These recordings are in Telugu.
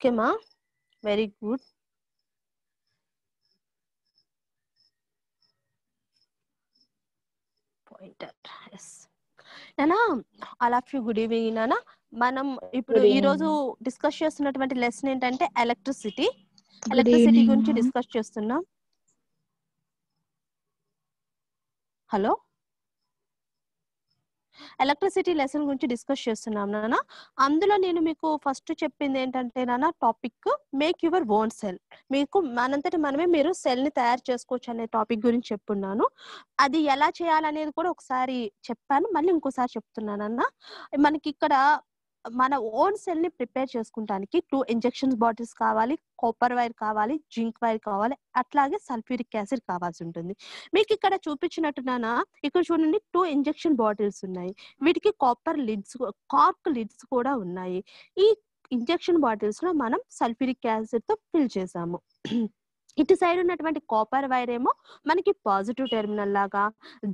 ఓకే మా, వెరీ గుడ్. Pointer, yes. నానా all of you good evening నానా. మనం ఇప్పుడు ఈ రోజు డిస్కస్ చేస్తున్నటువంటి లెసన్ ఏంటంటే ఎలక్ట్రిసిటీ గురించి డిస్కస్ చేస్తున్నాం. హలో, ఎలక్ట్రిసిటీ లెసన్ గురించి డిస్కస్ చేస్తున్నాం నాన్న. అందులో నేను మీకు ఫస్ట్ చెప్పింది ఏంటంటే నాన్న, topic make your own cell. మీకు మనంతటి మనమే మీరు సెల్ ని తయారు చేసుకోవచ్చు అనే టాపిక్ గురించి చెప్పున్నాను. అది ఎలా చేయాలనేది కూడా ఒకసారి చెప్పాను, మళ్ళీ ఇంకోసారి చెప్తున్నానన్న. మనకి ఇక్కడ మన ఓన్ సెల్ ని ప్రిపేర్ చేసుకుంటానికి 2 ఇంజెక్షన్ బాటిల్స్ కావాలి, కాపర్ వైర్ కావాలి, జింక్ వైర్ కావాలి, అట్లాగే సల్ఫ్యూరిక్ యాసిడ్ కావాల్సి ఉంటుంది. మీకు ఇక్కడ చూపించినట్టునా ఇక్కడ చూడండి 2 ఇంజెక్షన్ బాటిల్స్ ఉన్నాయి. వీటికి కార్క్ లిడ్స్ కూడా ఉన్నాయి. ఈ ఇంజెక్షన్ బాటిల్స్ లో మనం సల్ఫ్యూరిక్ యాసిడ్ తో ఫిల్ చేసాము. ఇటు సైడ్ ఉన్నటువంటి కాపర్ వైర్ ఏమో మనకి పాజిటివ్ టెర్మినల్ లాగా,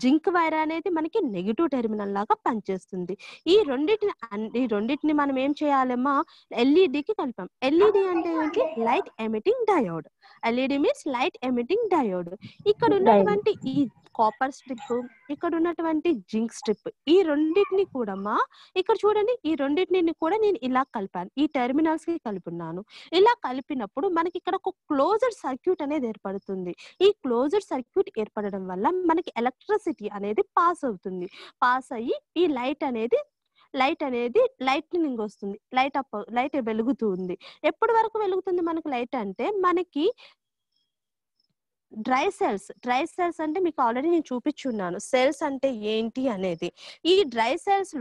జింక్ వైర్ అనేది మనకి నెగిటివ్ టెర్మినల్ లాగా పనిచేస్తుంది. ఈ రెండింటిని మనం ఏం చేయాలమ్మా, ఎల్ఈడికి కలిపాం. ఎల్ఈడి అంటే ఏంటి? Light emitting diode. LED means light emitting diode. ఇక్కడ ఉన్నటువంటి ఈ కాపర్ స్ట్రిప్, ఇక్కడ ఉన్నటువంటి జింక్ స్ట్రిప్, ఈ రెండింటిని కూడా ఇక్కడ చూడండి, ఈ రెండింటిని కూడా నేను ఇలా కలిపాను, ఈ టెర్మినల్స్ కి కలుపున్నాను. ఇలా కలిపినప్పుడు మనకి ఇక్కడ ఒక క్లోజ్డ్ సర్క్యూట్ అనేది ఏర్పడుతుంది. ఈ క్లోజ్డ్ సర్క్యూట్ ఏర్పడడం వల్ల మనకి ఎలక్ట్రిసిటీ అనేది పాస్ అవుతుంది. పాస్ అయ్యి ఈ లైట్నింగ్ వస్తుంది. లైట్ వెలుగుతుంది. ఎప్పటి వరకు వెలుగుతుంది మనకి లైట్ అంటే, మనకి డ్రై సెల్స్ అంటే మీకు ఆల్రెడీ నేను చూపించున్నాను సెల్స్ అంటే ఏంటి అనేది. ఈ డ్రై సెల్స్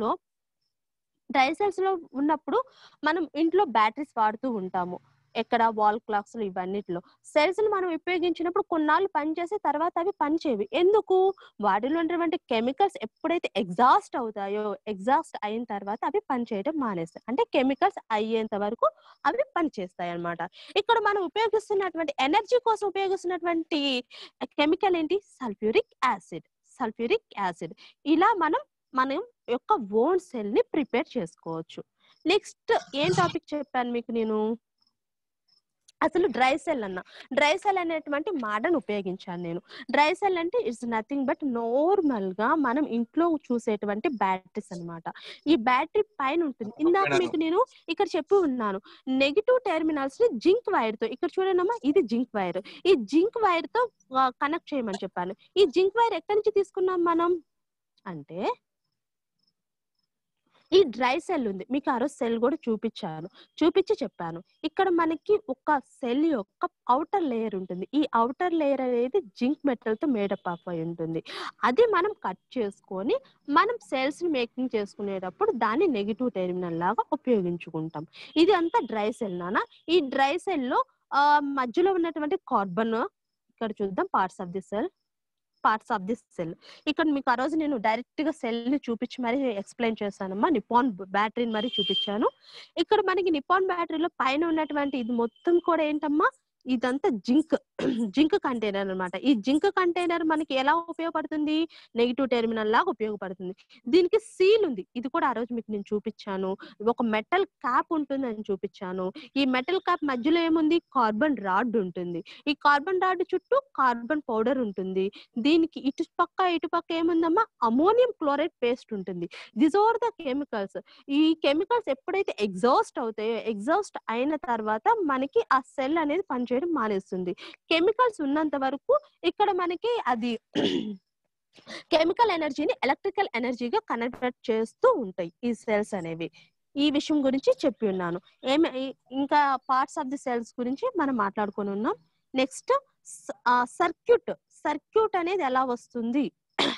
లో ఉన్నప్పుడు మనం ఇంట్లో బ్యాటరీస్ వాడుతూ ఉంటాము. ఎక్కడ వాల్ క్లాక్స్ లో, ఇవన్నిటిలో సెల్స్ ని మనం ఉపయోగించినప్పుడు కొన్నాళ్ళు పనిచేసే తర్వాత అవి పనిచేయవి. ఎందుకు? వాటిలో ఉన్నటువంటి కెమికల్స్ ఎప్పుడైతే ఎగ్జాస్ట్ అవుతాయో, ఎగ్జాస్ట్ అయిన తర్వాత అవి పనిచేయడం మానేస్తాయి. అంటే కెమికల్స్ అయ్యేంత వరకు అవి పనిచేస్తాయి అన్నమాట. ఇక్కడ మనం ఉపయోగిస్తున్నటువంటి ఎనర్జీ కోసం ఉపయోగిస్తున్నటువంటి కెమికల్ ఏంటి? Sulphuric acid. ఇలా మనం యొక్క ఓన్ సెల్ ని ప్రిపేర్ చేసుకోవచ్చు. నెక్స్ట్ ఏం టాపిక్ చెప్పాను మీకు నేను? అసలు డ్రై సెల్ అనేటువంటి మాటను ఉపయోగించాను నేను. డ్రై సెల్ అంటే ఇట్స్ నథింగ్ బట్ నార్మల్ గా మనం ఇంట్లో చూసేటువంటి బ్యాటరీస్ అన్నమాట. ఈ బ్యాటరీ పైన ఉంటుంది. ఇందాక మీకు నేను ఇక్కడ చెప్పి ఉన్నాను, నెగిటివ్ టెర్మినల్స్ ని జింక్ వైర్ తో, ఇక్కడ చూడండి, ఇది జింక్ వైర్, ఈ జింక్ వైర్ తో కనెక్ట్ చేయమని చెప్పాను. ఈ జింక్ వైర్ ఎక్కడి నుంచి తీసుకున్నాం మనం అంటే, ఈ డ్రై సెల్ ఉంది, మీకు ఆ రోజు సెల్ కూడా చూపించి చెప్పాను. ఇక్కడ మనకి ఒక సెల్ యొక్క అవుటర్ లేయర్ ఉంటుంది. ఈ అవుటర్ లేయర్ అనేది జింక్ మెటల్ తో మేడప్ ఆఫ్ అయి ఉంటుంది. అది మనం కట్ చేసుకొని మనం సెల్స్ ని మేకింగ్ చేసుకునేటప్పుడు దాన్ని నెగిటివ్ టెర్మినల్ లాగా ఉపయోగించుకుంటాం. ఇది అంతా డ్రై సెల్ నానా. ఈ డ్రై సెల్ లో మధ్యలో ఉన్నటువంటి కార్బన్, ఇక్కడ చూద్దాం పార్ట్స్ ఆఫ్ ది సెల్. ఇక్కడ మీకు ఆ రోజు నేను డైరెక్ట్ గా సెల్ ని చూపించి మరి ఎక్స్ప్లెయిన్ చేశానమ్మా. నిపాన్ బ్యాటరీని మరి చూపించాను. ఇక్కడ మనకి నిపాన్ బ్యాటరీలో పైన ఉన్నటువంటి ఇది మొత్తం కూడా ఏంటమ్మా, ఇదంతా జింక్ కంటైనర్ అన్నమాట. ఈ జింక్ కంటైనర్ మనకి ఎలా ఉపయోగపడుతుంది? నెగిటివ్ టెర్మినల్ లాగా ఉపయోగపడుతుంది. దీనికి సీల్ ఉంది, ఇది కూడా ఆ రోజు మీకు నేను చూపించాను. ఒక మెటల్ క్యాప్ ఉంటుంది అని చూపించాను. ఈ మెటల్ క్యాప్ మధ్యలో ఏముంది? కార్బన్ రాడ్ ఉంటుంది. ఈ కార్బన్ రాడ్ చుట్టూ కార్బన్ పౌడర్ ఉంటుంది. దీనికి ఇటు పక్క ఏముందమ్మా? అమోనియం క్లోరైడ్ పేస్ట్ ఉంటుంది. This are the chemicals. ఈ కెమికల్స్ ఎప్పుడైతే ఎగ్జాస్ట్ అవుతాయో, ఎగ్జాస్ట్ అయిన తర్వాత మనకి ఆ సెల్ అనేది పనిచేయడం మానేస్తుంది. కెమికల్స్ ఉన్నంత వరకు ఇక్కడ మనకి అది కెమికల్ ఎనర్జీని ఎలక్ట్రికల్ ఎనర్జీగా కన్వర్ట్ చేస్తూ ఉంటాయి ఈ సెల్స్ అనేవి. ఈ విషయం గురించి చెప్పి ఉన్నాను. ఇంకా పార్ట్స్ ఆఫ్ ది సెల్స్ గురించి మనం మాట్లాడుకొని ఉన్నాం. నెక్స్ట్ సర్క్యూట్ అనేది ఎలా వస్తుంది,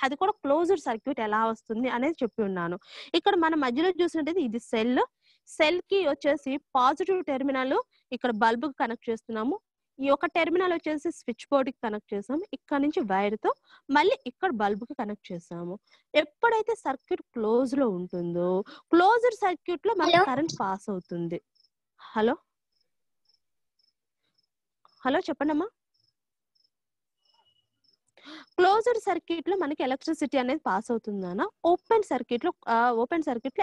అది కూడా క్లోజ్డ్ సర్క్యూట్ ఎలా వస్తుంది అనేది చెప్పి ఉన్నాను. ఇక్కడ మనం మధ్యలో చూసినట్టయితే ఇది సెల్ కి వచ్చేసి పాజిటివ్ టెర్మినల్ ఇక్కడ బల్బ్ కి కనెక్ట్ చేస్తున్నాము. ఈ ఒక టెర్మినల్ వచ్చేసి స్విచ్ బోర్డ్ కి కనెక్ట్ చేసాము. ఇక్కడ నుంచి వైర్ తో మళ్ళీ ఇక్కడ బల్బ్ కి కనెక్ట్ చేసాము. ఎప్పుడైతే సర్క్యూట్ క్లోజ్ లో ఉంటుందో, క్లోజ్డ్ సర్క్యూట్ లో మనకి కరెంట్ పాస్ అవుతుంది. హలో చెప్పండి అమ్మా. క్లోజ్డ్ క్లోజ్డ్ సర్క్యూట్ లో మనకి ఎలక్ట్రిసిటీ అనేది పాస్ అవుతుందనా, ఓపెన్ సర్క్యూట్ లో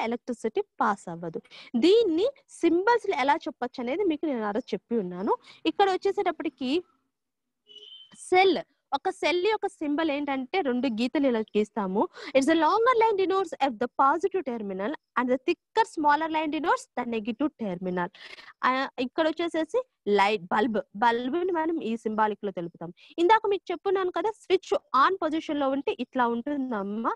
ఎలక్ట్రిసిటీ పాస్ అవ్వదు. దీన్ని సింబల్స్ ఎలా చెప్పొచ్చు అనేది మీకు నేను ఆ రోజు చెప్పి ఉన్నాను. ఇక్కడ వచ్చేసేటప్పటికి సెల్, ఒక సెల్ యొక్క సింబల్ ఏంటంటే 2 గీతలు ఇలా గీస్తాము. It's a longer line denotes of the positive terminal and the thicker smaller line denotes the negative terminal. ఇక్కడ వచ్చేసేసి లైట్ బల్బ్ ని మనం ఈ సింబాలిక్ లో తెలుపుతాం. ఇందాక మీకు చెప్పున్నాను కదా, స్విచ్ ఆన్ పొజిషన్ లో ఉంటే ఇట్లా ఉంటుందమ్మా.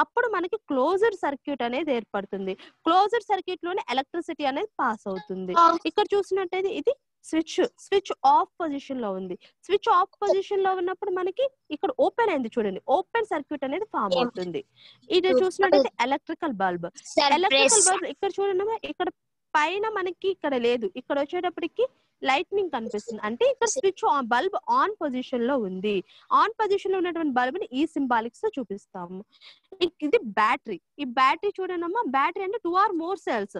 అప్పుడు మనకి క్లోజ్డ్ సర్క్యూట్ అనేది ఏర్పడుతుంది. క్లోజ్డ్ సర్క్యూట్ లోనే ఎలక్ట్రిసిటీ అనేది పాస్ అవుతుంది. ఇక్కడ చూసినట్టయితే ఇది స్విచ్ ఆఫ్ పొజిషన్ లో ఉంది. స్విచ్ ఆఫ్ పొజిషన్ లో ఉన్నప్పుడు మనకి ఇక్కడ ఓపెన్ అయింది చూడండి, ఓపెన్ సర్క్యూట్ అనేది ఫామ్ అవుతుంది. ఇది చూసినట్టయితే ఎలక్ట్రికల్ బల్బ్ ఇక్కడ చూడండి, ఇక్కడ పైన మనకి ఇక్కడ లేదు, ఇక్కడ వచ్చేటప్పటికి లైట్నింగ్ కనిపిస్తుంది. అంటే ఇక్కడ స్విచ్ బల్బ్ ఆన్ పొజిషన్ లో ఉంది. ఆన్ పొజిషన్ లో ఉన్నటువంటి బల్బ్ ని ఈ సింబాలిక్స్ తో చూపిస్తాము. ఇది బ్యాటరీ. ఈ బ్యాటరీ చూడండి అమ్మా, బ్యాటరీ అంటే 2 or more cells.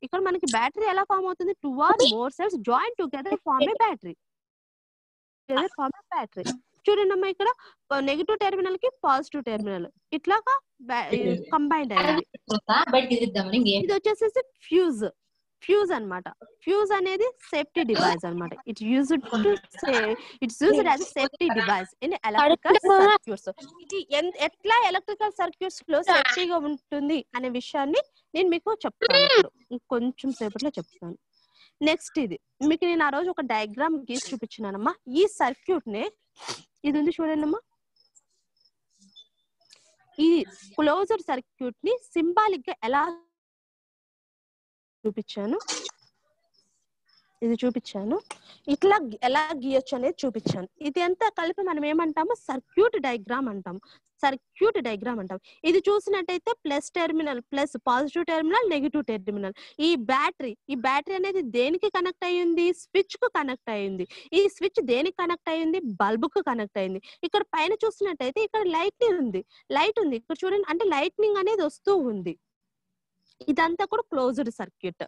ఇక్కడ మనకి బ్యాటరీ ఎలా ఫామ్ అవుతుంది, 2 or more cells join together form a battery. చూడండి అమ్మా, ఇక్కడ నెగిటివ్ టెర్మినల్ కి పాజిటివ్ టెర్మినల్ ఇట్లాగా కంబైన్డ్ అయింది. ఇది వచ్చేసేసి ఫ్యూజ్ అన్నమాట. ఫ్యూజ్ అనేది సేఫ్టీ డివైస్ అన్నమాట. It's used as safety device in electrical circuits. ఇది ఎట్లా ఎలక్ట్రికల్ సర్క్యూట్స్ లో సేఫ్టీగా ఉంటుంది అనే విషయాన్ని నేను మీకు చెప్తాను. ఇప్పుడు కొంచెం సేపట్లో చెప్తాను. నెక్స్ట్ ఇది మీకు నేను ఆ రోజు ఒక డయాగ్రామ్ గీసి చూపించినానమ్మా. ఈ సర్క్యూట్ నే, ఇది ఉంది చూడండి అమ్మా, ఈ క్లోజ్డ్ సర్క్యూట్ ని సింబాలిక్ గా ఎలా చూపించాను, ఇట్లా ఎలా గీయొచ్చు అనేది చూపించాను. ఇది అంతా కలిపి మనం ఏమంటాము, సర్క్యూట్ డయాగ్రామ్ అంటాం. ఇది చూసినట్టయితే plus terminal, plus positive terminal, negative terminal. ఈ బ్యాటరీ అనేది దేనికి కనెక్ట్ అయ్యింది, స్విచ్ కు కనెక్ట్ అయ్యింది. ఈ స్విచ్ దేనికి కనెక్ట్ అయ్యింది, బల్బ్ కు కనెక్ట్ అయ్యింది. ఇక్కడ పైన చూసినట్టయితే ఇక్కడ లైట్ ఉంది. ఇక్కడ చూడండి, అంటే లైట్నింగ్ అనేది వస్తూ ఉంది. ఇదంతా కూడా క్లోజ్డ్ సర్క్యూట్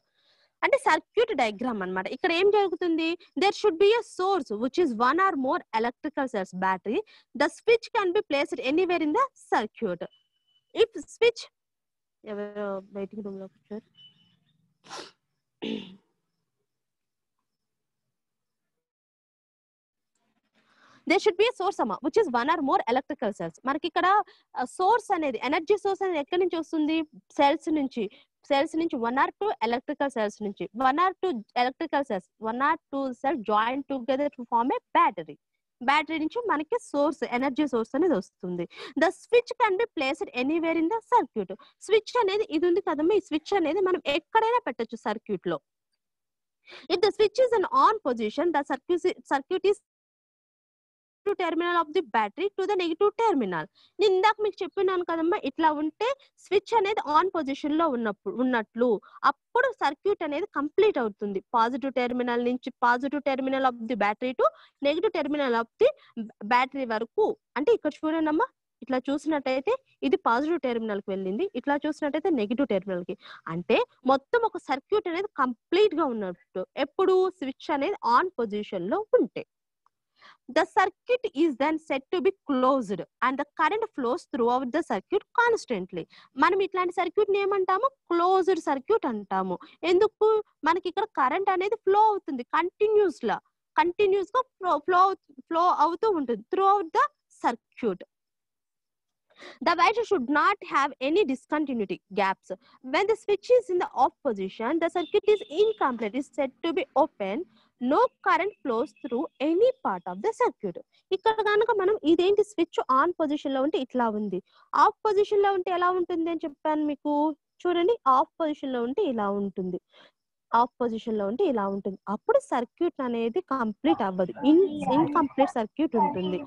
అంటే సర్క్యూట్ డయాగ్రామ్ అన్నమాట. ఇక్కడ ఏం జరుగుతుంది, there should be a source which is 1 or more electrical cells battery. The switch can be placed anywhere in the circuit. If switch ఎవరో వెయిటింగ్ రూమ్ లో కూర్చోరు. There should be a source amma which is 1 or more electrical cells. మనకి ఇక్కడ సోర్స్ అనేది, ఎనర్జీ సోర్స్ అనేది ఎక్కడి నుంచి వస్తుంది, సెల్స్ నుంచి 1 or 2 electrical cells నుంచి 1 or 2 electrical cells, 1 or 2 cells join together to form a battery. Battery నుంచి మనకి సోర్స్, ఎనర్జీ సోర్స్ అనేది వస్తుంది. The switch can be placed anywhere in the circuit. Switch అనేది ఇది ఉంది కదమ్మా, ఈ స్విచ్ అనేది మనం ఎక్కడైనా పెట్టొచ్చు సర్క్యూట్ లో. If the switch is an on position, the circuit is terminal of the battery to the negative terminal. నేను ఇందాక మీకు చెప్పినాను కదమ్మా, ఇట్లా ఉంటే స్విచ్ అనేది ఆన్ పొజిషన్ లో ఉన్నట్లు అప్పుడు సర్క్యూట్ అనేది కంప్లీట్ అవుతుంది. Positive terminal of the battery to negative terminal of the battery వరకు. అంటే ఇక్కడ చూడండి అమ్మా, ఇట్లా చూసినట్టయితే ఇది పాజిటివ్ టెర్మినల్ కి వెళ్ళింది, ఇట్లా చూసినట్టయితే నెగిటివ్ టెర్మినల్ కి. అంటే మొత్తం ఒక సర్క్యూట్ అనేది కంప్లీట్ గా ఉన్నట్టు ఎప్పుడు స్విచ్ అనేది ఆన్ పొజిషన్ లో ఉంటే. The circuit is then said to be closed and the current flows throughout the circuit constantly. మనం ఇట్లాంటి సర్క్యూట్ ని ఏమంటాము, క్లోజ్డ్ సర్క్యూట్ అంటాము. ఎందుకు, మనకి ఇక్కడ కరెంట్ అనేది ఫ్లో అవుతుంది, కంటిన్యూస్ గా ఫ్లో అవుతూ ఉంటుంది throughout the circuit. The battery should not have any discontinuity gaps. When the switch is in the off position, the circuit is incomplete, is said to be open. No current flows through any part of the circuit. ఇక్కడ కనుక మనం ఇదేంటి, స్విచ్ ఆన్ పొజిషన్ లో ఉంటే ఇట్లా ఉంది, ఆఫ్ పొజిషన్ లో ఉంటే ఎలా ఉంటుంది అని చెప్పాను మీకు. చూడండి, ఆఫ్ పొజిషన్ లో ఉంటే ఇలా ఉంటుంది, అప్పుడు సర్క్యూట్ అనేది కంప్లీట్ అవ్వదు, ఇన్కంప్లీట్ సర్క్యూట్ ఉంటుంది.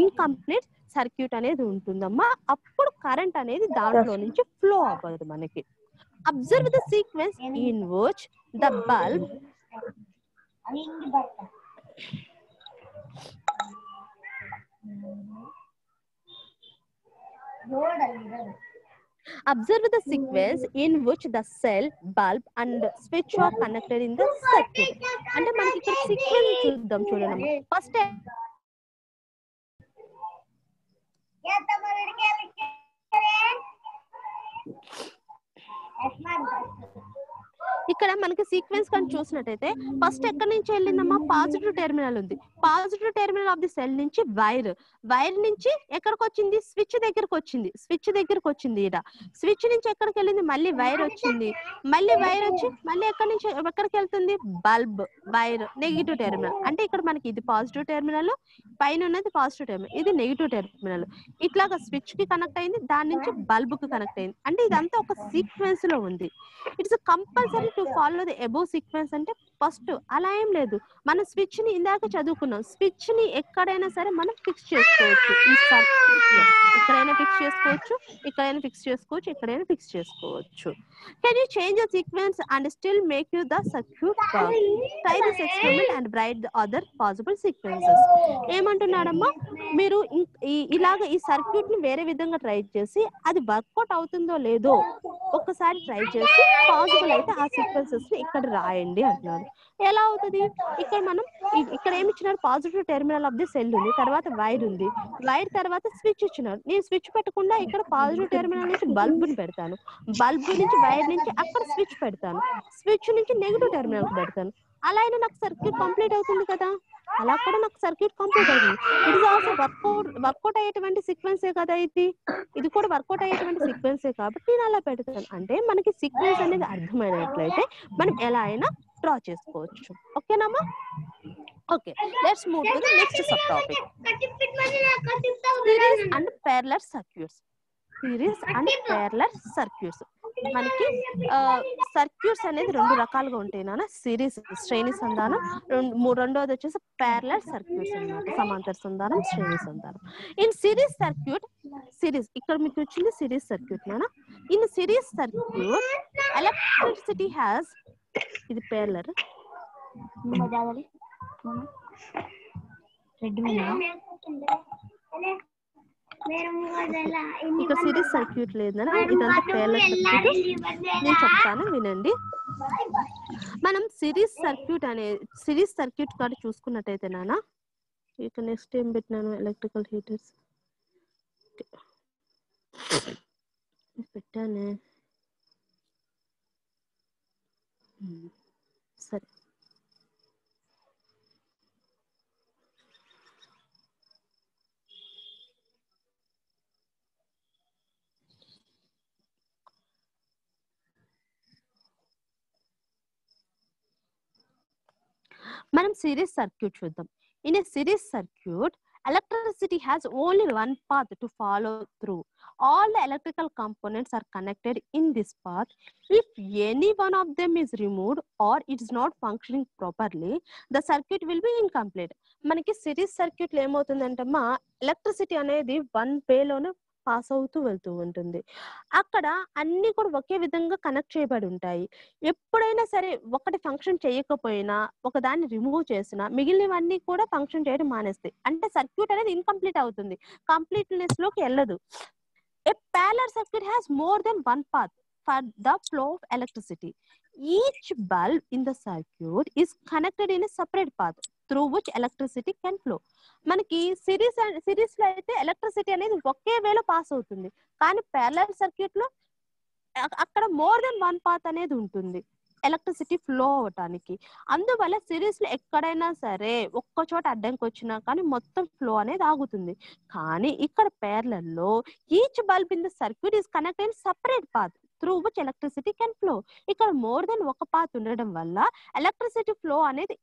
ఇన్కంప్లీట్ సర్క్యూట్ అనేది ఉంటుందమ్మా. అప్పుడు కరెంట్ అనేది దాంట్లో నుంచి ఫ్లో అవ్వదు మనకి. Observe the sequence in which the bulb Observe the sequence in which the cell, bulb and switch are connected in the circuit. అంటే మనకి ఇక్కడ సీక్వెన్స్ చూద్దాం చూడండి. ఫస్ట్ ఇక్కడ మనకి సీక్వెన్స్ కానీ చూసినట్టయితే ఫస్ట్ ఎక్కడి నుంచి వెళ్ళిందమ్మా పాజిటివ్ టెర్మినల్ ఉంది. Positive terminal of the cell నుంచి వైర్ నుంచి ఎక్కడికి వచ్చింది స్విచ్ దగ్గరకు వచ్చింది. ఈడ స్విచ్ నుంచి ఎక్కడికి వెళ్ళింది మళ్ళీ వైర్ వచ్చింది. మళ్ళీ వైర్ వచ్చి మళ్ళీ ఎక్కడి నుంచి ఎక్కడికి వెళ్తుంది బల్బ్ వైర్ నెగిటివ్ టెర్మినల్. అంటే ఇక్కడ మనకి ఇది పాజిటివ్ టెర్మినల్, పైన ఉన్నది పాజిటివ్ టెర్మినల్, ఇది నెగిటివ్ టెర్మినల్. ఇట్లాగా స్విచ్ కి కనెక్ట్ అయింది, దాని నుంచి బల్బ్ కి కనెక్ట్ అయింది. అంటే ఇదంతా ఒక సీక్వెన్స్ లో ఉంది. It's compulsory to follow the above sequence. అంటే ఫస్ట్ అలా ఏం లేదు, మనం స్విచ్ ని ఇందాక చదువుకున్నాం, స్విచ్ ని ఎక్కడైనా సరే మనం ఫిక్స్ చేసుకోవచ్చు. ఈ సర్క్యూట్ లో ఇక్కడైనా ఫిక్స్ చేసుకోవచ్చు, ఇక్కడైనా ఫిక్స్ చేసుకోవచ్చు, ఇక్కడైనా ఫిక్స్ చేసుకోవచ్చు. Can you change the sequence and still make you the circuit work? Try this experiment and bright the other possible sequences. ఏమంటున్నాడమ్మా, మీరు ఇలాగ ఈ సర్క్యూట్ ని వేరే విధంగా ట్రై చేసి అది వర్కౌట్ అవుతుందో లేదో ఒక్కసారి ట్రై చేసి పాసిబుల్ అయితే ఆ సీక్వెన్సెస్ ని ఇక్కడ రాయండి అంటున్నాడు. ఎలా అవుతుంది? ఇక్కడ మనం ఇక్కడ ఏమి ఇచ్చినాడు, positive terminal of the cell ఉంది, తర్వాత వైర్ ఉంది, వైర్ తర్వాత స్విచ్ ఇచ్చినాడు. నేను స్విచ్ పెట్టకుండా ఇక్కడ పాజిటివ్ టెర్మినల్ నుంచి బల్బ్ ని పెడతాను, బల్బ్ నుంచి వైర్ నుంచి అక్కడ స్విచ్ పెడతాను, స్విచ్ నుంచి నెగిటివ్ టెర్మినల్ పెడతాను. అలా అయినా నాకు సర్క్యూట్ కంప్లీట్ అవుతుంది కదా. అలా కూడా నాకు సర్క్యూట్ కంప్లీట్ అవుతుంది. ఇట్ ఇస్ ఆల్సో వర్కౌట్ అయ్యేటువంటి సీక్వెన్సే కదా ఇది కూడా వర్కౌట్ అయ్యేటువంటి సీక్వెన్సే కాబట్టి నేను అలా పెడతాను. అంటే మనకి సీక్వెన్స్ అనేది అర్థమైనట్లయితే మనం ఎలా అయినా డ్రా చేసుకోవచ్చు. ఓకేనమ్మా? Okay, let's move to the next sub topic, series and parallel circuits. Series and parallel circuits. మనకి సర్క్యూట్స్ అనేది రెండు రకాలుగా ఉంటాయి నాన్న. సిరీస్ శ్రేణి సంధానం, రెండోది వచ్చేసి ప్యారలల్ సర్క్యూట్స్ అన్నమాట, సమాంతర సంధానం, శ్రేణి సంధానం. ఇన్ సిరీస్ సర్క్యూట్, సిరీస్ ఇక్కడ మీకు వచ్చింది సిరీస్ సర్క్యూట్ నాన్న. In series circuit electricity has, ఇది ప్యారలల్, ఇక్కడ సిరీస్ సర్క్యూట్ లేదన్నా, ఇదంతా ప్యారలల్ సర్క్యూట్. నేను చెప్తాను వినండి. మనం సిరీస్ సర్క్యూట్ కార్డు చూసుకున్నట్టయితే నాన్న, ఇక నెక్స్ట్ ఏం పెట్టినాను, ఎలక్ట్రికల్ హీటర్స్ పెట్టానే. సరే, మనం సిరీస్ సర్క్యూట్ చూద్దాం. In a series circuit electricity has only one path to follow through. All the electrical components are connected in this path. If any one of them is removed or it is not functioning properly, the circuit will be incomplete. మనకి సిరీస్ సర్క్యూట్ లో ఏమవుతుందంటమ్మా, ఎలక్ట్రిసిటీ అనేది వన్ వే లోనే పాస్ అవుతూ వెళ్తూ ఉంటుంది. అక్కడ అన్ని కూడా ఒకే విధంగా కనెక్ట్ చేయబడి ఉంటాయి. ఎప్పుడైనా సరే ఒకటి ఫంక్షన్ చేయకపోయినా, ఒకదాన్ని రిమూవ్ చేసినా, మిగిలినవన్నీ కూడా ఫంక్షన్ చేయడం మానేస్తాయి. అంటే సర్క్యూట్ అనేది ఇన్కంప్లీట్ అవుతుంది, కంప్లీట్నెస్ లోకి వెళ్ళదు. A parallel circuit has more than one path for the flow of electricity. Each bulb in the circuit is connected in a separate path through which electricity can flow. మనకి సిరీస్ లో అయితే ఎలక్ట్రిసిటీ అనేది ఒకే వేలో పాస్ అవుతుంది. కానీ ప్యారలల్ సర్క్యూట్ లో అక్కడ మోర్ దెన్ వన్ పాత్ అనేది ఉంటుంది ఎలక్ట్రిసిటీ ఫ్లో అవటానికి. అందువల్ల సిరీస్ లో ఎక్కడైనా సరే ఒక్క చోట అడ్డంకి వచ్చినా కానీ మొత్తం ఫ్లో అనేది ఆగుతుంది. కానీ ఇక్కడ ప్యారలల్ లో each bulb in the circuit is connect in separate path through which electricity can flow. ఇక్కడ మోర్ దెన్ ఒక పాత్ ఉండడం వల్ల ఎలక్ట్రిసిటీ ఫ్లో అనేది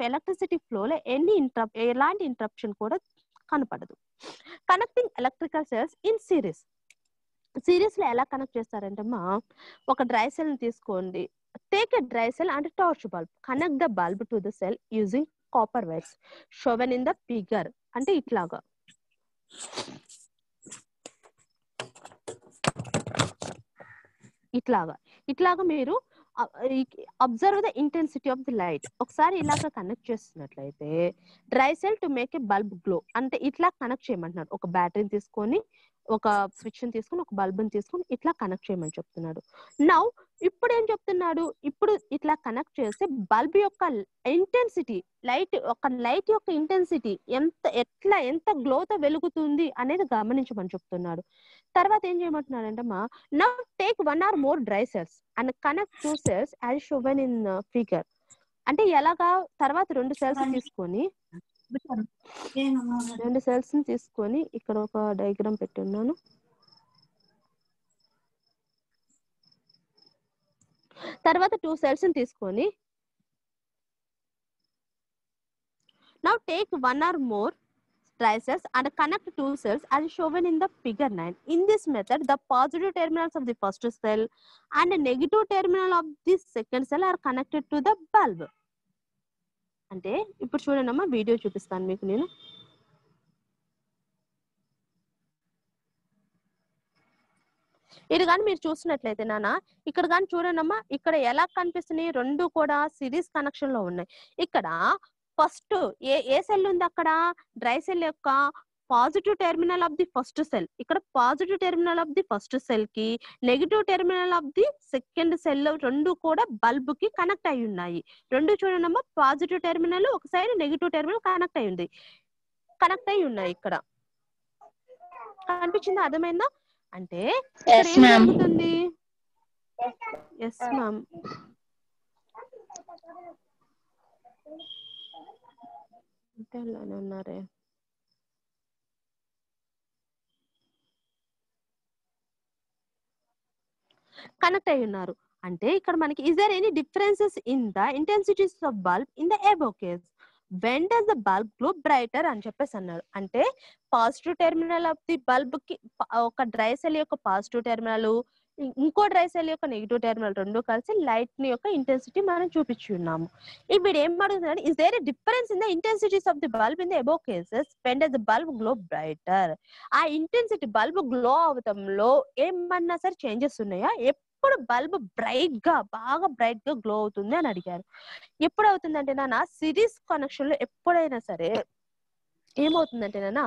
ఎలక్ట్రిసిటీ ఫ్లోలో ఎలాంటి ఇంటరప్షన్ కూడా కనపడదు. Connecting electrical cells in series. Series లో ఎలా కనెక్ట్ చేస్తారంటమ్మా, ఒక డ్రై సెల్ ని తీసుకోండి. Take a dry cell and a torch bulb. Connect the bulb to the cell using copper wires shown in the figure. అంటే ఇట్లాగా ఇట్లాగా మీరు observe the intensity of the light. ఒకసారి ఇలాగా కనెక్ట్ చేస్తున్నట్లయితే dry cell to make a bulb glow అంటే ఇట్లా కనెక్ట్ చేయమంటున్నారు. ఒక బ్యాటరీని తీసుకొని ఒక స్విచ్ ని తీసుకుని ఒక బల్బ్ ని తీసుకుని ఇట్లా కనెక్ట్ చేయమని చెప్తున్నాడు. నౌ ఇప్పుడు ఏం చెప్తున్నాడు, ఇప్పుడు ఇట్లా కనెక్ట్ చేస్తే బల్బ్ యొక్క ఇంటెన్సిటీ, లైట్ యొక్క ఇంటెన్సిటీ ఎంత గ్లోతో వెలుగుతుంది అనేది గమనించమని చెప్తున్నాడు. తర్వాత ఏం చేయమంటున్నాడు అంటే now take 1 or more dry cells and connect 2 cells as shown in figure. అంటే ఎలాగా, తర్వాత 2 cells తీసుకొని ఇక్కడ ఒక డయాగ్రామ్ పెట్టి ఉన్నాను. తర్వాత 2 cells తీసుకొని now take 1 or more dry cells and connect 2 cells as shown in the figure 9. In this method, the positive terminals of the first cell and the negative terminal of the second cell are connected to the bulb. అంటే ఇప్పుడు చూడండి అమ్మా, వీడియో చూపిస్తాను మీకు నేను. ఇది కానీ మీరు చూసినట్లయితే నాన్న, ఇక్కడ కానీ చూడండి అమ్మా, ఇక్కడ ఎలా కనిపిస్తున్నాయి, రెండు కూడా సిరీస్ కనెక్షన్ లో ఉన్నాయి. ఇక్కడ ఫస్ట్ ఏ సెల్ ఉంది, అక్కడ డ్రై సెల్ యొక్క positive terminal of the first cell, ఇక్కడ positive terminal of the first cell కి negative terminal of the second cell రెండు కూడా బల్బ్ కి కనెక్ట్ అయి ఉన్నాయి. రెండు చూడండి అమ్మా, పాజిటివ్ టెర్మినల్ ఒక సైడ్, నెగిటివ్ టెర్మినల్ కనెక్ట్ అయి ఉన్నాయి. ఇక్కడ కనిపించింది, అర్థమైందా? అంటే ఇక్కడ ఏం జరుగుతుంది? Yes ma'am. ఉన్నారే, కనెక్ట్ అయి ఉన్నారు. అంటే ఇక్కడ మనకి is there any differences in the intensities of bulb in the above case? When does the bulb glow brighter అని చెప్పేసి అన్నారు. అంటే positive terminal of the bulb కి ఒక డ్రై సెల్ యొక్క పాజిటివ్ టెర్మినల్, ఇంకో డ్రై సెల్ యొక్క నెగిటివ్ టెర్మినల్ రెండు కలిసి లైట్ ని యొక్క ఇంటెన్సిటీ మనం చూపించి ఉన్నాము. ఇప్పుడు ఏం అడుగుతున్నాడు, is there a difference in the intensities of the bulb in the above cases when does the bulb glow brighter? ఆ ఇంటెన్సిటీ బల్బ్ గ్లో అవటంలో ఏమన్నా సరే చేంజెస్ ఉన్నాయా? ఎప్పుడు బల్బ్ బాగా బ్రైట్ గా గ్లో అవుతుంది అని అడిగారు. ఎప్పుడు అవుతుందంటే నాన్న, సిరీస్ కనెక్షన్ లో ఎప్పుడైనా సరే ఏమవుతుందంటే నాన్న,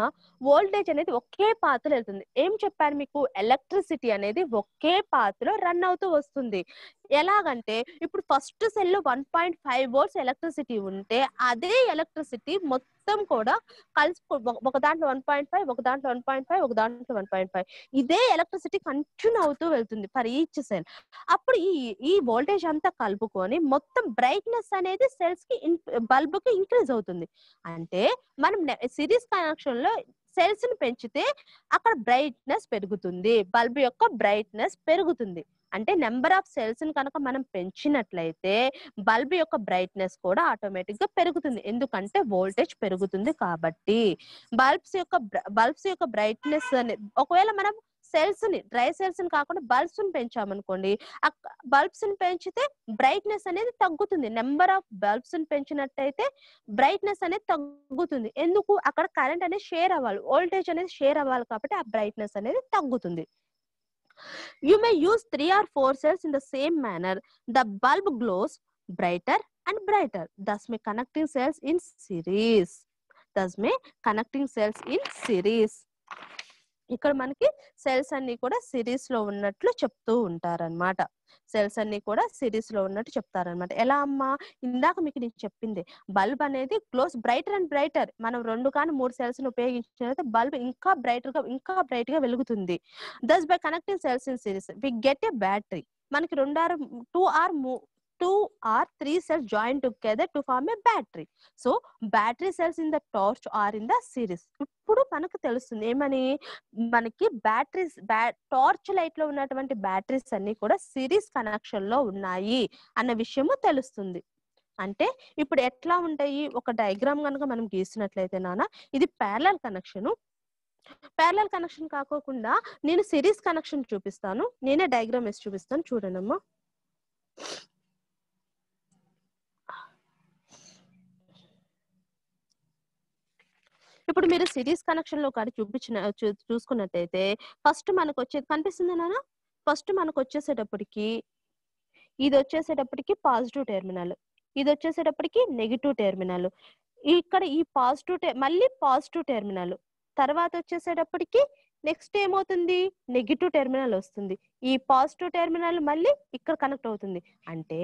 వోల్టేజ్ అనేది ఒకే పాత్ లో వెళ్తుంది. ఏం చెప్పాను మీకు, ఎలక్ట్రిసిటీ అనేది ఒకే పాత్ లో రన్ అవుతూ వస్తుంది. ఎలాగంటే ఇప్పుడు ఫస్ట్ సెల్ 1.5 volts ఎలక్ట్రిసిటీ ఉంటే అదే ఎలక్ట్రిసిటీ మొత్తం కూడా కలిసి ఒక దాంట్లో 1.5, ఒక దాంట్లో 1.5, ఒక దాంట్లో 1.5 ఇదే ఎలక్ట్రిసిటీ కంటిన్యూ అవుతూ వెళ్తుంది ఫర్ ఈచ్ సెల్. అప్పుడు ఈ వోల్టేజ్ అంతా కలుపుకొని మొత్తం బ్రైట్నెస్ అనేది సెల్స్ కి బల్బ్ కి ఇంక్రీజ్ అవుతుంది. అంటే మనం సిరీస్ కనెక్షన్ లో సెల్స్ ని పెంచితే అక్కడ బ్రైట్నెస్ పెరుగుతుంది, బల్బ్ యొక్క బ్రైట్నెస్ పెరుగుతుంది. అంటే నెంబర్ ఆఫ్ సెల్స్ ని కనుక మనం పెంచినట్లయితే బల్బ్ యొక్క బ్రైట్నెస్ కూడా ఆటోమేటిక్ గా పెరుగుతుంది. ఎందుకంటే వోల్టేజ్ పెరుగుతుంది కాబట్టి. బల్బ్స్ యొక్క బ్రైట్నెస్ అనేది, ఒకవేళ మనం సెల్స్ ని డ్రై సెల్స్ ని కాకుండా బల్బ్స్ ని పెంచామనుకోండి, బల్బ్స్ ని పెంచితే బ్రైట్నెస్ అనేది తగ్గుతుంది. నెంబర్ ఆఫ్ బల్బ్స్ ని పెంచినట్టయితే బ్రైట్నెస్ అనేది తగ్గుతుంది. ఎందుకు, అక్కడ కరెంట్ అనేది షేర్ అవ్వాలి, వోల్టేజ్ అనేది షేర్ అవ్వాలి కాబట్టి ఆ బ్రైట్నెస్ అనేది తగ్గుతుంది. You may use 3 or 4 cells in the same manner. The bulb glows brighter and brighter. Thus may connecting cells in series. ఇక్కడ మనకి సెల్స్ అన్ని కూడా సిరీస్ లో ఉన్నట్లు చెప్తూ ఉంటారన్నమాట. సెల్స్ అన్ని కూడా సిరీస్ లో ఉన్నట్టు చెప్తారనమాట. ఎలా అమ్మా, ఇందాక మీకు నేను చెప్పింది, బల్బ్ అనేది గ్లోస్ బ్రైటర్ అండ్ బ్రైటర్. మనం 2 కానీ 3 సెల్స్ ని ఉపయోగించినట్లయితే బల్బ్ ఇంకా బ్రైట్ గా వెలుగుతుంది. Thus by connecting cells in series we get a battery. మనకి 2 or 3 cells join together to form a battery. So battery cells in the torch are in the series. ఇప్పుడు మనకు తెలుస్తుంది ఏమని, మనకి టార్చ్ లైట్ లో ఉన్నటువంటి బ్యాటరీస్ అన్ని కూడా సిరీస్ కనెక్షన్ లో ఉన్నాయి అన్న విషయము తెలుస్తుంది. అంటే ఇప్పుడు ఎట్లా ఉంటాయి, ఒక డయాగ్రామ్ కనుక మనం గీసినట్లయితే నాన్న, ఇది ప్యారలల్ కనెక్షన్. ప్యారలల్ కనెక్షన్ కాకోకుండా నేను సిరీస్ కనెక్షన్ చూపిస్తాను. నేనే డయాగ్రామ్ వేసి చూపిస్తాను, చూడండి అమ్మా. ఇప్పుడు మీరు సిరీస్ కనెక్షన్ లో కానీ చూసుకున్నట్టయితే ఫస్ట్ మనకు వచ్చేది కనిపిస్తుంది నాన్న. ఫస్ట్ మనకు వచ్చేసేటప్పటికి ఇది వచ్చేసేటప్పటికి పాజిటివ్ టెర్మినల్, ఇది వచ్చేసేటప్పటికి నెగిటివ్ టెర్మినల్. ఇక్కడ ఈ మళ్ళీ పాజిటివ్ టెర్మినల్, తర్వాత వచ్చేసేటప్పటికి నెక్స్ట్ ఏమవుతుంది, నెగిటివ్ టెర్మినల్ వస్తుంది. ఈ పాజిటివ్ టెర్మినల్ మళ్ళీ ఇక్కడ కనెక్ట్ అవుతుంది. అంటే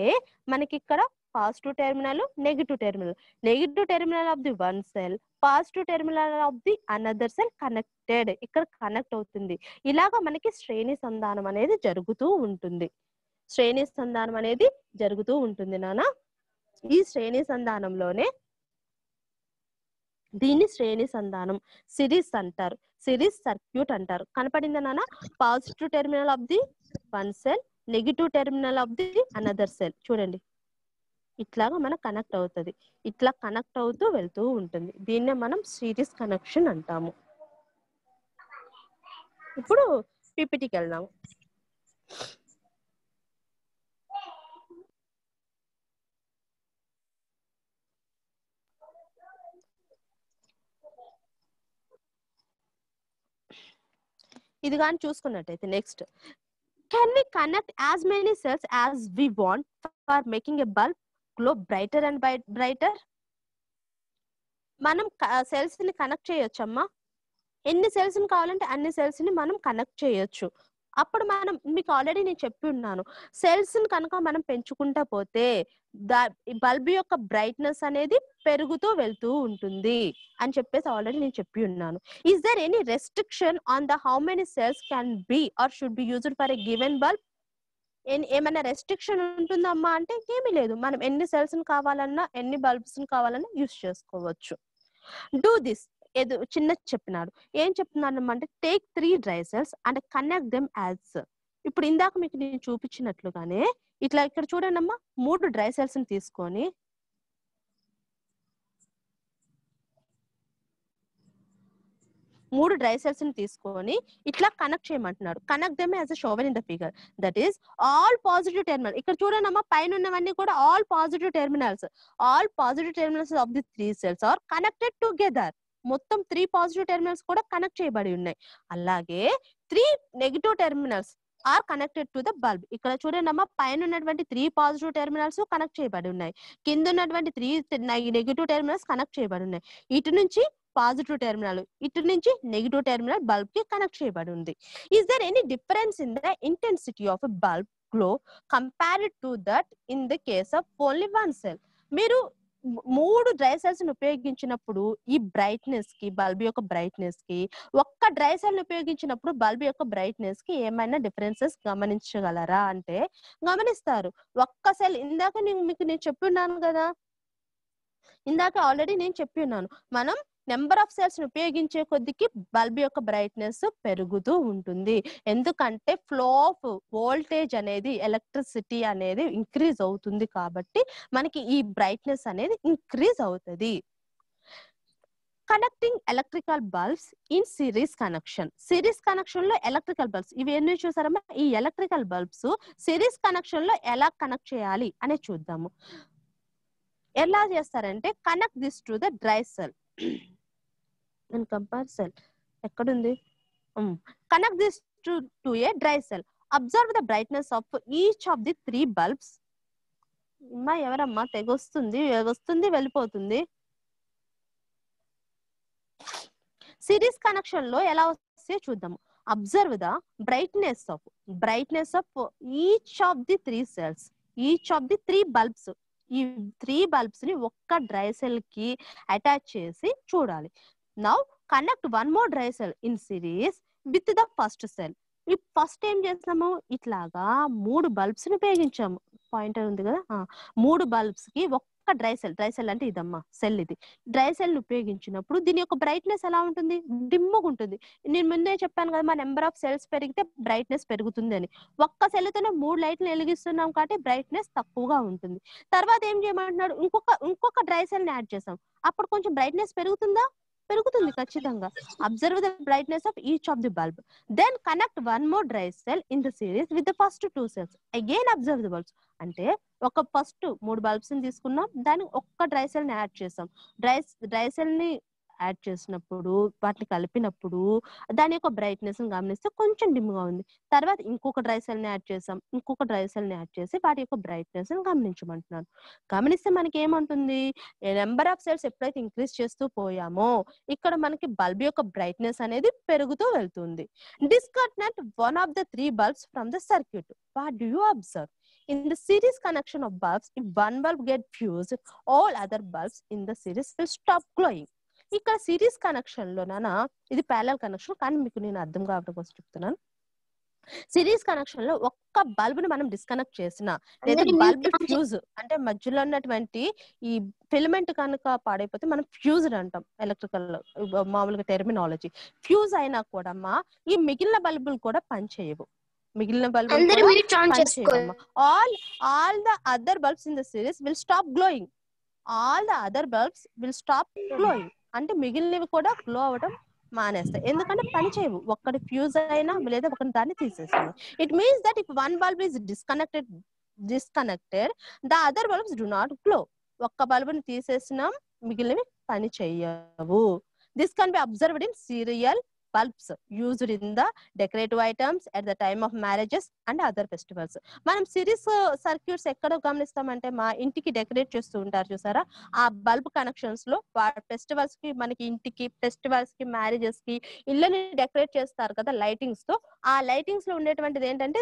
మనకి ఇక్కడ positive terminal, negative terminal of the one cell, positive terminal of the another cell connected, ఇక్కడ కనెక్ట్ అవుతుంది. ఇలాగా మనకి శ్రేణి సంధానం అనేది జరుగుతూ ఉంటుంది. నాన్న. ఈ శ్రేణి సంధానంలోనే దీన్ని శ్రేణి సంధానం, సిరీస్ అంటారు, సిరీస్ సర్క్యూట్ అంటారు. కనపడిందా నాన్న? Positive terminal of the one cell, negative terminal of the another cell. చూడండి, ఇట్లాగా మనకు కనెక్ట్ అవుతుంది. ఇట్లా కనెక్ట్ అవుతూ వెళ్తూ ఉంటుంది. దీన్నే మనం సిరీస్ కనెక్షన్ అంటాము. ఇప్పుడు పిపిటికి వెళ్దాము. ఇది కానీ చూసుకున్నట్టయితే next, can we connect as many cells as we want for making a bulb glow brighter and brighter? మనం సెల్స్ ని కనెక్ట్ చేయొచ్చమ్మా. ఎన్ని సెల్స్ ని కావాలంటే అన్ని సెల్స్ ని మనం కనెక్ట్ చేయొచ్చు. అప్పుడు మనం మీకు ఆల్రెడీ నేను చెప్పి ఉన్నాను, సెల్స్ ని కనుక మనం పెంచుకుంటా పోతే బల్బ్ యొక్క బ్రైట్నెస్ అనేది పెరుగుతూ వెళ్తూ ఉంటుంది అని చెప్పేసి ఆల్రెడీ నేను చెప్పి ఉన్నాను. Is there any restriction on the how many cells can be or should be used for a given bulb? ఏమైనా రెస్ట్రిక్షన్ ఉంటుందమ్మా అంటే ఏమీ లేదు. మనం ఎన్ని సెల్స్ ని కావాలన్నా, ఎన్ని బల్బ్స్ ని కావాలన్నా యూజ్ చేసుకోవచ్చు. డూ దిస్, ఏదో చిన్న చెప్పినాడు. ఏం చెప్తున్నాడు అంటే, take 3 dry cells and connect them as. ఇప్పుడు ఇందాక మీకు నేను చూపించినట్లుగానే ఇట్లా ఇక్కడ చూడండి అమ్మా, 3 డ్రై సెల్స్ ని తీసుకొని ఇట్లా కనెక్ట్ చేయమంటున్నాడు. Connect them as shown in the figure. That is all positive terminal. ఇక్కడ చూడండి అమ్మా, పైన ఉన్నవన్నీ కూడా all positive terminals. All positive terminals of the 3 cells are connected together. మొత్తం 3 పాజిటివ్ టెర్మినల్స్ కూడా కనెక్ట్ చేయబడి ఉన్నాయి. అలాగే 3 negative terminals are connected to the bulb. ఇక్కడ చూడండి అమ్మా, పైన ఉన్నటువంటి 3 పాజిటివ్ టెర్మినల్స్ కనెక్ట్ చేయబడి ఉన్నాయి, కింద ఉన్నటువంటి 3 నెగిటివ్ టెర్మినల్స్ కనెక్ట్ చేయబడి ఉన్నాయి. ఇటు నుంచి పాజిటివ్ టెర్మినల్, ఇటు నుంచి నెగిటివ్ టెర్మినల్ బల్బ్ కి కనెక్ట్ చేయబడి ఉంది. Is there any difference in the intensity of a bulb glow compared to that in the case of only one cell? మీరు 3 డ్రై సెల్స్ ని ఉపయోగించినప్పుడు ఈ బ్రైట్నెస్ కి, బల్బ్ యొక్క బ్రైట్నెస్ కి, ఒక్క డ్రై సెల్ ని ఉపయోగించినప్పుడు బల్బ్ యొక్క బ్రైట్నెస్ కి ఏమైనా డిఫరెన్సెస్ గమనించగలరా అంటే గమనిస్తారు. ఒక్క సెల్, ఇందాక మీకు నేను చెప్పి ఉన్నాను కదా, ఇందాక ఆల్రెడీ నేను చెప్పి ఉన్నాను, మనం నెంబర్ ఆఫ్ సెల్స్ ని ఉపయోగించే కొద్దికి బల్బ్ యొక్క బ్రైట్నెస్ పెరుగుతూ ఉంటుంది. ఎందుకంటే ఫ్లో ఆఫ్ వోల్టేజ్ అనేది, ఎలక్ట్రిసిటీ అనేది ఇంక్రీజ్ అవుతుంది కాబట్టి మనకి ఈ బ్రైట్నెస్ అనేది ఇంక్రీజ్ అవుతుంది. Connecting electrical bulbs in series connection. Series connection లో ఎలక్ట్రికల్ బల్బ్స్, ఇవి ఎన్ని చూసారమ్మా? ఈ ఎలక్ట్రికల్ బల్బ్స్ సిరీస్ కనెక్షన్ లో ఎలా కనెక్ట్ చేయాలి అని చూద్దాము. ఎలా చేస్తారంటే, connect this to the dry cell and compare cell. ఎక్కడుంది? Connect this to a dry cell. Observe the brightness of each of the 3 bulbs. అమ్మా ఎవరమ్మా తెగొస్తుంది, వస్తుంది వెళ్ళిపోతుంది. సిరీస్ కనెక్షన్ లో ఎలా వస్తే చూద్దాము. Observe the brightness of each of the 3 cells, each of the 3 bulbs. ఈ 3 బల్బ్స్ ని ఒక్క డ్రై సెల్ కి అటాచ్ చేసి చూడాలి. Now connect 1 more dry cell in series with the first cell. ఈ ఫస్ట్ ఏం చేస్తాము, ఇట్లాగా 3 బల్బ్స్ ని ఉపయోగించాము. పాయింటర్ ఉంది కదా, 3 బల్బ్స్ కి ఒక్క డ్రై సెల్ అంటే ఇదమ్మా సెల్. ఇది డ్రై సెల్ ఉపయోగించినప్పుడు దీని యొక్క బ్రైట్నెస్ ఎలా ఉంటుంది? డిమ్ముగా ఉంటుంది. నేను ముందే చెప్పాను కదా, మా నెంబర్ ఆఫ్ సెల్స్ పెరిగితే బ్రైట్నెస్ పెరుగుతుంది అని. ఒక్క సెల్ తోనే 3 లైట్లు వెలిగిస్తున్నాం కాబట్టి బ్రైట్నెస్ తక్కువగా ఉంటుంది. తర్వాత ఏం చేయమంటున్నాడు, ఇంకొక డ్రై సెల్ ని యాడ్ చేసాం. అప్పుడు కొంచెం బ్రైట్నెస్ పెరుగుతుందా? పెరుగుతుంది ఖచ్చితంగా. Observe the brightness of each of the bulb. Then connect 1 more dry cell in the series with the first 2 cells. Again observe the bulbs. అంటే ఒక ఫస్ట్ 3 బల్బ్స్ ని తీసుకున్నాం, దానికి ఒక్క డ్రై సెల్ ని యాడ్ చేసాం. డ్రై సెల్ ని యాడ్ చేసినప్పుడు వాటిని కలిపినప్పుడు దాని యొక్క బ్రైట్నెస్ గమనిస్తే కొంచెం డిమ్ గా ఉంది. తర్వాత ఇంకొక డ్రై సెల్ ని యాడ్ చేసాం, ఇంకొక డ్రై సెల్ ని యాడ్ చేసి వాటి యొక్క బ్రైట్నెస్ గమనించమంటున్నాను. గమనిస్తే మనకి ఏమంటుంది, నెంబర్ ఆఫ్ సెల్స్ ఎప్పుడైతే ఇంక్రీజ్ చేస్తూ పోయామో ఇక్కడ మనకి బల్బ్ యొక్క బ్రైట్నెస్ అనేది పెరుగుతూ వెళ్తుంది. Disconnect one of the 3 bulbs from the circuit. What do you observe? In the series connection of bulbs, if one bulb get fused, all other bulbs in the series will stop glowing. ఇక్కడ సిరీస్ కనెక్షన్ లో నానా ఇది ప్యారలల్ కనెక్షన్, కానీ మీకు నేను అర్థం కావడం కోసం చెప్తున్నాను. సిరీస్ కనెక్షన్ లో ఒక్క బల్బ్ ని మనం డిస్కనెక్ట్ చేసిన లేదా బల్బ్ ఫ్యూజ్ అంటే మధ్యలో ఉన్నటువంటి ఈ ఫిలమెంట్ కనుక పాడైపోతే మనం ఫ్యూజ్డ్ అంటాం ఎలక్ట్రికల్ మామూలుగా టెర్మినాలజీ. ఫ్యూజ్ అయినా కూడా అమ్మా ఈ మిగిలిన బల్బులు కూడా పనిచేయవు, మిగిలిన బల్బులు పనిచేయవు. All the other bulbs in the series will stop glowing. All the other bulbs will stop glowing అంటే మిగిలినవి కూడా గ్లో అవడం మానేస్తాయి, ఎందుకంటే పని చేయవు. ఒక్కటి ఫ్యూజ్ అయినా లేదా ఒకటి దాన్ని తీసేసాము. It means that if one bulb is disconnected the other bulbs do not glow. ఒక్క బల్బుని తీసేసినాం, మిగిలినవి పని చేయవు. This can be observed in serial bulbs used in the decorative items at the time of marriages and other festivals. మనం సిరీస్ సర్క్యూట్స్ ఎక్కడ గమనిస్తామంటే మా ఇంటికి డెకరేట్ చేస్తూ ఉంటారు చూసారా, ఆ బల్బ్ కనెక్షన్స్ లో ఫెస్టివల్స్ కి, మనకి ఇంటికి ఫెస్టివల్స్ కి మ్యారేజెస్ కి ఇళ్ళని డెకరేట్ చేస్తారు కదా లైటింగ్స్ తో. ఆ లైటింగ్స్ లో ఉండేటువంటిది ఏంటంటే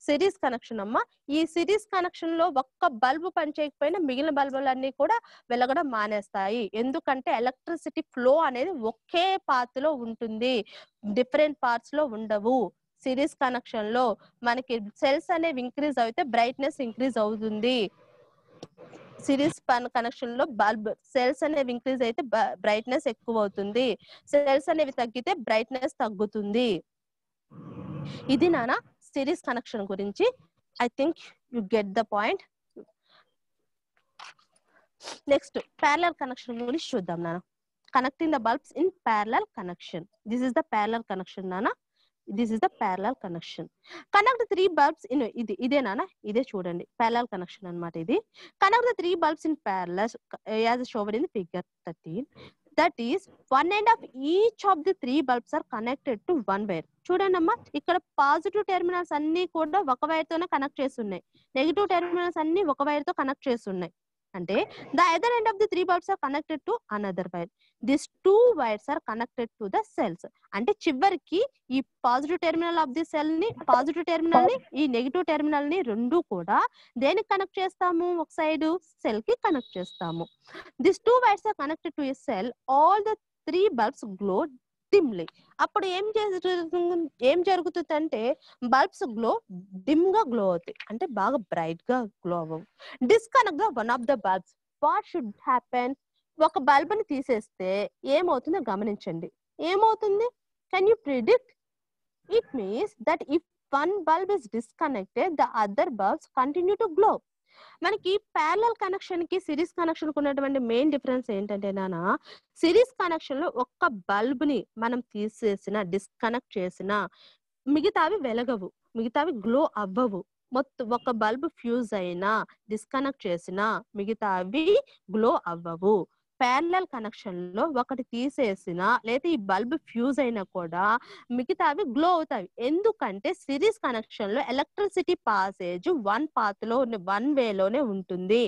సిరీస్ కనెక్షన్ అమ్మ. ఈ సిరీస్ కనెక్షన్ లో ఒక్క బల్బు పనిచేయకపోయినా మిగిలిన బల్బులన్నీ కూడా వెలగడం మానేస్తాయి, ఎందుకంటే ఎలక్ట్రిసిటీ ఫ్లో అనేది ఒకే పాత్ లో ఉంటుంది, డిఫరెంట్ పార్ట్స్ లో ఉండవు. సిరీస్ కనెక్షన్ లో మనకి సెల్స్ అనేవి ఇంక్రీజ్ అయితే బ్రైట్నెస్ ఇంక్రీజ్ అవుతుంది. సిరీస్ కనెక్షన్ లో బల్బ్ సెల్స్ అనేవి ఇంక్రీజ్ అయితే బ్రైట్నెస్ ఎక్కువ అవుతుంది, సెల్స్ అనేవి తగ్గితే బ్రైట్నెస్ తగ్గుతుంది. ఇది నానా సిరీస్ కనెక్షన్ గురించి. I think you get the point. Next parallel connection గురించి చూద్దాం నాన్న. Connecting the bulbs in parallel connection. This is the parallel connection నాన్న. This is the parallel connection. Connect 3 bulbs in ఇదే నాన్న, ఇదే చూడండి ప్యారలల్ కనెక్షన్ అన్నమాట ఇది. Connect the 3 bulbs in parallel as shown in the figure 13. That is, one end of each of the 3 bulbs are connected to one wire. చూడండి అమ్మా, ఇక్కడ పాజిటివ్ టెర్మినల్స్ అన్ని కూడా ఒక వైర్ తోనే కనెక్ట్ చేసి ఉన్నాయి, నెగిటివ్ టెర్మినల్స్ అన్ని ఒక వైర్ తో కనెక్ట్ చేసి ఉన్నాయి. అంటే the other end of the 3 bulbs are connected to another wire. These 2 wires are connected to the cells. అంటే చివరికి ఈ positive terminal of the cell ని, పాజిటివ్ టెర్మినల్ ని, ఈ నెగిటివ్ టెర్మినల్ ని రెండు కూడా దేనికి కనెక్ట్ చేస్తాము, ఒక సైడ్ సెల్ కి కనెక్ట్ చేస్తాము. These 2 wires are connected to a cell. All the 3 bulbs glow dimly. అప్పుడు ఏం జరుగుతుందంటే బల్బ్స్ డిమ్ గా గ్లో అవుతాయి, అంటే బాగా బ్రైట్ గా గ్లో అవ్వవు. Disconnect the one of the bulbs. What should happen? ఒక బల్బ్ ని తీసేస్తే ఏమవుతుందో గమనించండి. ఏమవుతుంది? Can you predict? It means that if one bulb is disconnected the other bulbs continue to glow. మనకి ప్యారలల్ కనెక్షన్ కి సిరీస్ కనెక్షన్ కు ఉన్నటువంటి మెయిన్ డిఫరెన్స్ ఏంటంటే నానా, సిరీస్ కనెక్షన్ లో ఒక్క బల్బ్ ని మనం తీసేసిన, డిస్కనెక్ట్ చేసిన, మిగతావి వెలగవు, మిగతావి గ్లో అవ్వవు. మొత్తం ఒక బల్బ్ ఫ్యూజ్ అయినా, డిస్కనెక్ట్ చేసినా మిగతావి గ్లో అవ్వవు. ప్యారలల్ కనెక్షన్ లో ఒకటి తీసేసినా లేదా ఈ బల్బ్ ఫ్యూజ్ అయినా కూడా మిగతావి గ్లో అవుతాయి, ఎందుకంటే సిరీస్ కనెక్షన్ లో ఎలక్ట్రిసిటీ పాసేజ్ వన్ పాత్ లో, వన్ వేలోనే ఉంటుంది.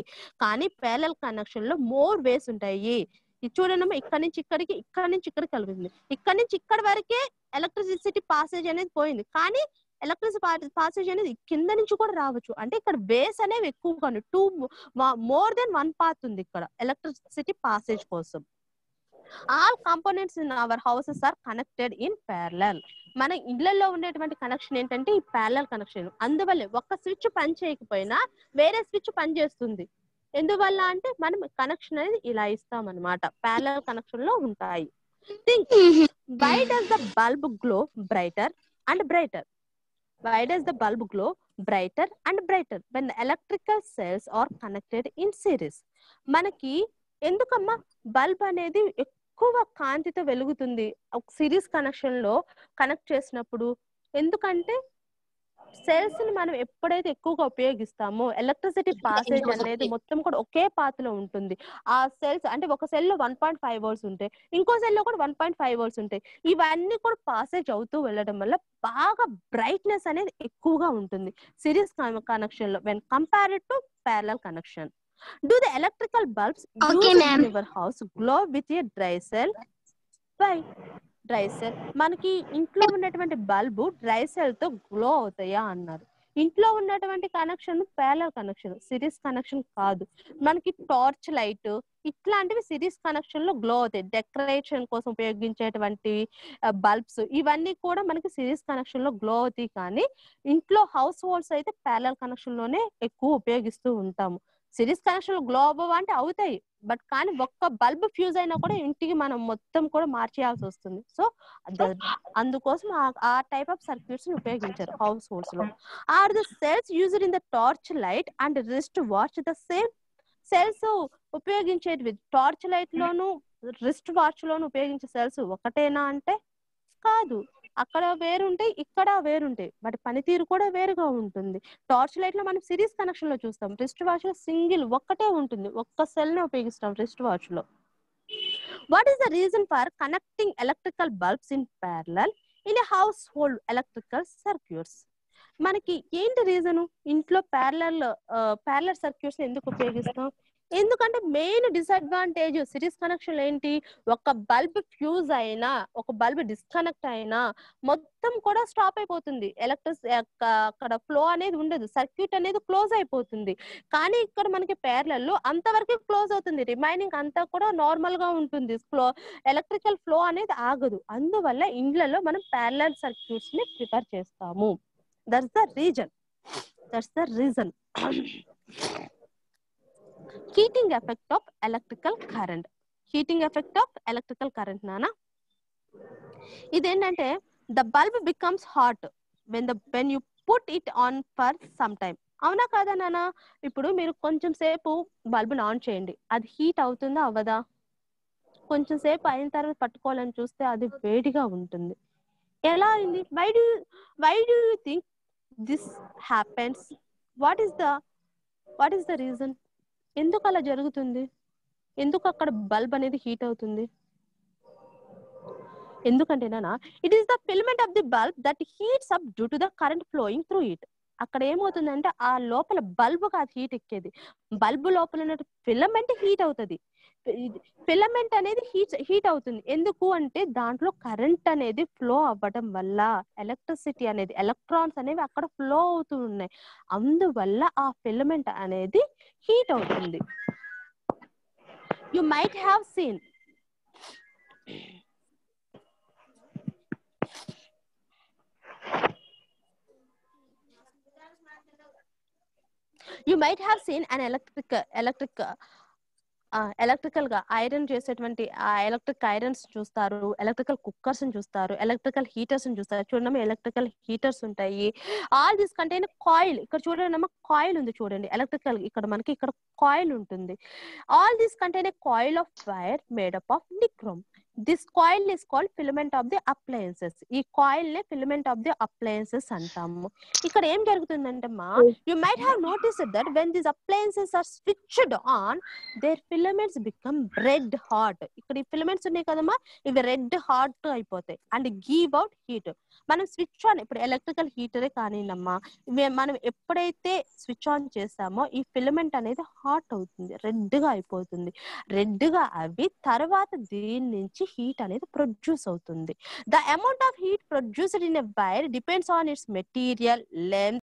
కానీ ప్యారలల్ కనెక్షన్ లో మోర్ వేస్ ఉంటాయి. ఇది చూడండి, ఇక్కడ నుంచి ఇక్కడికి, ఇక్కడ నుంచి ఇక్కడికి కలుగుతుంది, ఇక్కడ నుంచి ఇక్కడ వరకే ఎలక్ట్రిసిటీ పాసేజ్ అనేది పోయింది, కానీ ఎలక్ట్రిసిటీ పాసేజ్ అనేది కింద నుంచి కూడా రావచ్చు. అంటే ఇక్కడ వేస్ అనేవి ఎక్కువగా ఉన్నాయి, 2 more than 1 path ఉంది ఇక్కడ ఎలక్ట్రిసిటీ పాసేజ్ కోసం. All components in our houses are connected in parallel. మన ఇళ్లలో ఉండేటువంటి కనెక్షన్ ఏంటంటే ఈ ప్యారలల్ కనెక్షన్. అందువల్ల ఒక స్విచ్ పని చేయకపోయినా వేరే స్విచ్ పనిచేస్తుంది. ఎందువల్ల అంటే మనం కనెక్షన్ అనేది ఇలా ఇస్తాం అనమాట, ప్యారలల్ కనెక్షన్ లో ఉంటాయి. Think, why does the bulb glow brighter and brighter? Why does the bulb glow brighter and brighter when the electrical cells are connected in series? మనకి ఎందుకమ్మా బల్బ్ అనేది ఎక్కువ కాంతితో వెలుగుతుంది ఒక సిరీస్ కనెక్షన్ లో కనెక్ట్ చేసినప్పుడు? ఎందుకంటే సెల్స్ ని మనం ఎప్పుడైతే ఎక్కువగా ఉపయోగిస్తామో ఎలక్ట్రిసిటీ పాసేజ్ అనేది మొత్తం కూడా ఒకే పాత్ లో ఉంటుంది. ఆ సెల్స్ అంటే ఒక సెల్ లో 1.5 వోల్ట్స్ ఉంటాయి, ఇంకో సెల్ లో కూడా 1.5 వోల్ట్స్ ఉంటాయి. ఇవన్నీ కూడా పాసేజ్ అవుతూ వెళ్ళడం వల్ల బాగా బ్రైట్నెస్ అనేది ఎక్కువగా ఉంటుంది సిరీస్ కనెక్షన్ లో when compared to parallel connection. Do the electrical bulbs used in your house glow with a dry cell? Why? Dry cell మనకి ఇంట్లో ఉన్నటువంటి బల్బు డ్రై సెల్ తో గ్లో అవుతాయా అన్నారు. ఇంట్లో ఉన్నటువంటి connection parallel connection, series connection కాదు. మనకి టార్చ్ లైట్ ఇట్లాంటివి సిరీస్ కనెక్షన్ లో గ్లో అవుతాయి. డెకరేషన్ కోసం ఉపయోగించేటువంటి బల్బ్స్ ఇవన్నీ కూడా మనకి సిరీస్ కనెక్షన్ లో గ్లో అవుతాయి. కానీ ఇంట్లో హౌస్ హోల్డ్స్ అయితే ప్యారలల్ కనెక్షన్ లోనే ఎక్కువ ఉపయోగిస్తూ ఉంటాము. సిరీస్ కనెక్షన్ గ్లో అవ్వవు అంటే అవుతాయి, బట్ కానీ ఒక్క బల్బ్ ఫ్యూజ్ అయినా కూడా ఇంటికి మనం మొత్తం కూడా మార్చేయాల్సి వస్తుంది. సో అందుకోసం ఆ టైప్ ఆఫ్ సర్క్యూట్స్ ఉపయోగించారు హౌస్ హోల్డ్స్ లో. Are the cells used in the torch light and wrist watch the same? Cells ఉపయోగించేటివి టార్చ్ లైట్ లోను రిస్ట్ వాచ్ లోను ఉపయోగించే సెల్స్ ఒకటేనా అంటే కాదు. అక్కడ వేరుంటాయి, ఇక్కడ వేరుంటాయి, వాటి పనితీరు కూడా వేరుగా ఉంటుంది. టార్చ్ లైట్ లో మనం సిరీస్ కనెక్షన్ లో చూస్తాం, రిస్ట్ వాచ్ లో సింగిల్ ఒక్కటే ఉంటుంది, ఒక్క సెల్ ని ఉపయోగిస్తాం రిస్ట్ వాచ్ లో. What is the reason for connecting electrical bulbs in parallel in a house hold electrical circuits? మనకి ఏంటి రీజను ఇంట్లో ప్యారలల్ సర్క్యూట్స్ ఎందుకు ఉపయోగిస్తాం? ఎందుకంటే మెయిన్ డిసడ్వాంటేజ్ సిరీస్ కనెక్షన్ ఏంటి, ఒక బల్బ్ ఫ్యూజ్ అయినా ఒక బల్బ్ డిస్కనెక్ట్ అయినా మొత్తం కూడా స్టాప్ అయిపోతుంది, అక్కడ ఫ్లో అనేది ఉండదు, సర్క్యూట్ అనేది క్లోజ్ అయిపోతుంది. కానీ ఇక్కడ మనకి ప్యారలల్ అంతవరకు క్లోజ్ అవుతుంది, రిమైనింగ్ అంతా కూడా నార్మల్ గా ఉంటుంది, ఎలక్ట్రికల్ ఫ్లో అనేది ఆగదు. అందువల్ల ఇండ్లలో మనం ప్యారలల్ సర్క్యూట్స్ ని ప్రిఫర్ చేస్తాము. That's the reason. Heating effect of electrical current. Heating effect of electrical current నానా ఇదేంటంటే the bulb becomes hot when you put it on for some time. అవునా కాదా నానా? ఇప్పుడు మీరు కొంచెం సేపు బల్బుని ఆన్ చేయండి, అది హీట్ అవుతుందా అవ్వదా? కొంచెం సేపు అయిన తర్వాత పట్టుకోవాలని చూస్తే అది వేడిగా ఉంటుంది. ఎలా అయింది? why do you think this happens? what is the reason? ఎందుకు అలా జరుగుతుంది? ఎందుకు అక్కడ బల్బ్ అనేది హీట్ అవుతుంది? ఎందుకంటేనా it is the filament of the bulb that heats up due to the current flowing through it. అక్కడ ఏమవుతుందంటే ఆ లోపల బల్బ్ కాదు హీట్ ఎక్కేది, బల్బ్ లోపల ఉన్న ఫిలమెంట్ హీట్ అవుతుంది. ఫిలమెంట్ అనేది హీట్ అవుతుంది. ఎందుకు అంటే దాంట్లో కరెంట్ అనేది ఫ్లో అవ్వడం వల్ల ఎలక్ట్రిసిటీ అనేది ఎలక్ట్రాన్స్ అనేవి అక్కడ ఫ్లో అవుతూ ఉన్నాయి, అందువల్ల ఆ ఫిలమెంట్ అనేది హీట్ అవుతుంది. You might have seen an electrical గా ఐరన్ చేసేటువంటి ఎలక్ట్రిక్ ఐరన్స్ చూస్తారు, ఎలక్ట్రికల్ కుక్కర్స్ చూస్తారు, ఎలక్ట్రికల్ హీటర్స్ చూస్తారు. చూడండి ఎలక్ట్రికల్ హీటర్స్ ఉంటాయి. All this contain coil. ఇక్కడ చూడండి అమ్మ కాయిల్ ఉంది చూడండి, ఎలక్ట్రికల్ ఇక్కడ కాయిల్ ఉంటుంది. All this contain coil of wire made up of nichrome. This coil is called filament of the appliances. ఈ కాయిల్ నే ఫిలమెంట్ ఆఫ్ ది అప్లయన్సెస్ అంటాము. ఇక్కడ ఏం జరుగుతుందంటే మా you might have noticed that when this appliances are switched on their filaments become red hot. ఇక్కడ ఈ ఫిలమెంట్స్ ఉన్నాయి కదమ్మా, ఇవి రెడ్ హాట్ అయిపోతాయి అండ్ గివ్ అవుట్ హీట్. మనం స్విచ్ ఆన్, ఇప్పుడు ఎలక్ట్రికల్ హీటరే కానీనమ్మా, మనం ఎప్పుడైతే స్విచ్ ఆన్ చేస్తామో ఈ ఫిలమెంట్ అనేది హాట్ అవుతుంది, రెడ్ గా అయిపోతుంది. రెడ్ గా అవి తర్వాత దీని నుంచి హీట్ అనేది ప్రొడ్యూస్ అవుతుంది. The amount of heat produced in a wire depends on it's material, length,